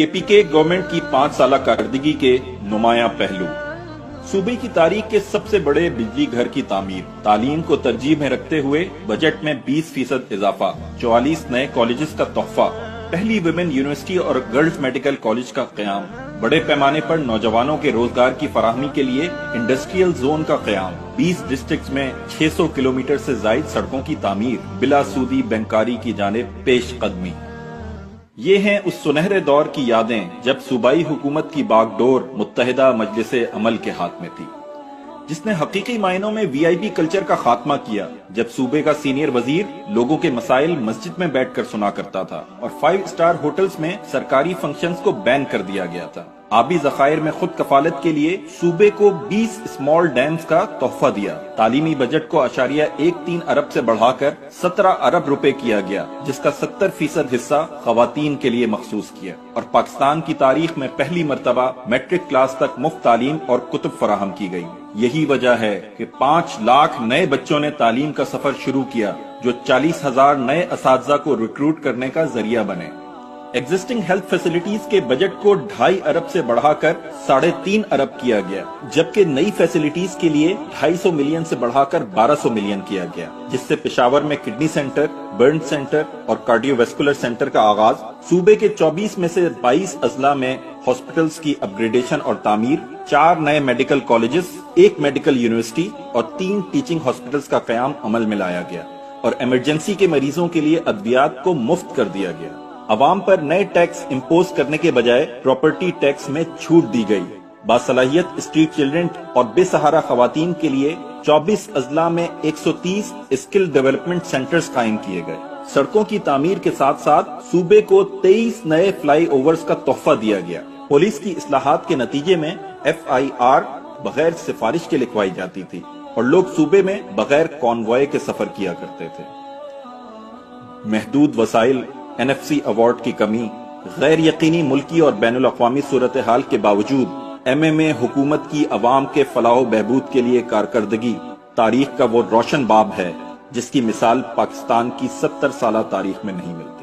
کے پی کے گورنمنٹ کی 5 سالہ کارکردگی کے نمایاں پہلو۔ صوبے کی تاریخ کے سب سے بڑے بجلی گھر کی تعمیر، تعلیم کو ترجیح میں رکھتے ہوئے بجٹ میں 20% اضافہ، 44 نئے کالجز کا تحفہ، پہلی ویمن یونیورسٹی اور گرلز میڈیکل کالج کا قیام، بڑے پیمانے پر نوجوانوں کے روزگار کی فراہمی کے لیے انڈسٹریل زون کا قیام، 20 ڈسٹرکٹس میں 600 کلومیٹر سے زائد سڑکوں کی تعمیر، بلا سودی بینکاری کی جانب پیش قدمی۔ یہ ہیں اس سنہرے دور کی یادیں جب صوبائی حکومت کی باغ ڈور متحدہ مجلس عمل کے ہاتھ میں تھی، جس نے حقیقی معنوں میں وی آئی پی کلچر کا خاتمہ کیا، جب صوبے کا سینئر وزیر لوگوں کے مسائل مسجد میں بیٹھ کر سنا کرتا تھا اور 5 اسٹار ہوٹلز میں سرکاری فنکشنز کو بین کر دیا گیا تھا۔ آبی ذخائر میں خود کفالت کے لیے صوبے کو 20 اسمال ڈیمز کا تحفہ دیا، تعلیمی بجٹ کو 0.13 ارب سے بڑھا کر 17 ارب روپے کیا گیا، جس کا 70% حصہ خواتین کے لیے مخصوص کیا، اور پاکستان کی تاریخ میں پہلی مرتبہ میٹرک کلاس تک مفت تعلیم اور کتب فراہم کی گئی۔ یہی وجہ ہے کہ 5 لاکھ نئے بچوں نے تعلیم کا سفر شروع کیا، جو 40,000 نئے اساتذہ کو ریکروٹ کرنے کا ذریعہ بنے۔ ایگزسٹنگ ہیلتھ فیسلٹیز کے بجٹ کو 2.5 ارب سے بڑھا کر 3.5 ارب کیا گیا، جبکہ نئی فیسلٹیز کے لیے 250 ملین سے بڑھا کر 1200 ملین کیا گیا، جس سے پشاور میں کڈنی سینٹر، برن سینٹر اور کارڈیو ویسکولر سینٹر کا آغاز، صوبے کے 24 میں سے 22 اضلاع میں ہاسپٹلز کی اپ گریڈیشن اور تعمیر، 4 نئے میڈیکل کالجز، 1 میڈیکل یونیورسٹی اور 3 ٹیچنگ ہاسپٹلز کا قیام عمل میں لایا گیا، اور ایمرجنسی کے مریضوں کے لیے ادویات کو مفت کر دیا گیا۔ عوام پر نئے ٹیکس امپوز کرنے کے بجائے پراپرٹی ٹیکس میں چھوٹ دی گئی۔ باصلاحیت اسٹریٹ چلڈرن اور بے سہارا خواتین کے لیے 24 اضلاع میں 130 اسکل ڈیولپمنٹ سینٹرز قائم کیے گئے۔ سڑکوں کی تعمیر کے ساتھ ساتھ صوبے کو 23 نئے فلائی اوورز کا تحفہ دیا گیا۔ پولیس کی اصلاحات کے نتیجے میں FIR بغیر سفارش کے لکھوائی جاتی تھی اور لوگ صوبے میں بغیر کانوائے کے سفر کیا کرتے تھے۔ محدود وسائل، NFC ایوارڈ کی کمی، غیر یقینی ملکی اور بین الاقوامی صورتحال کے باوجود MMA حکومت کی عوام کے فلاح و بہبود کے لیے کارکردگی تاریخ کا وہ روشن باب ہے جس کی مثال پاکستان کی 70 سالہ تاریخ میں نہیں ملتی۔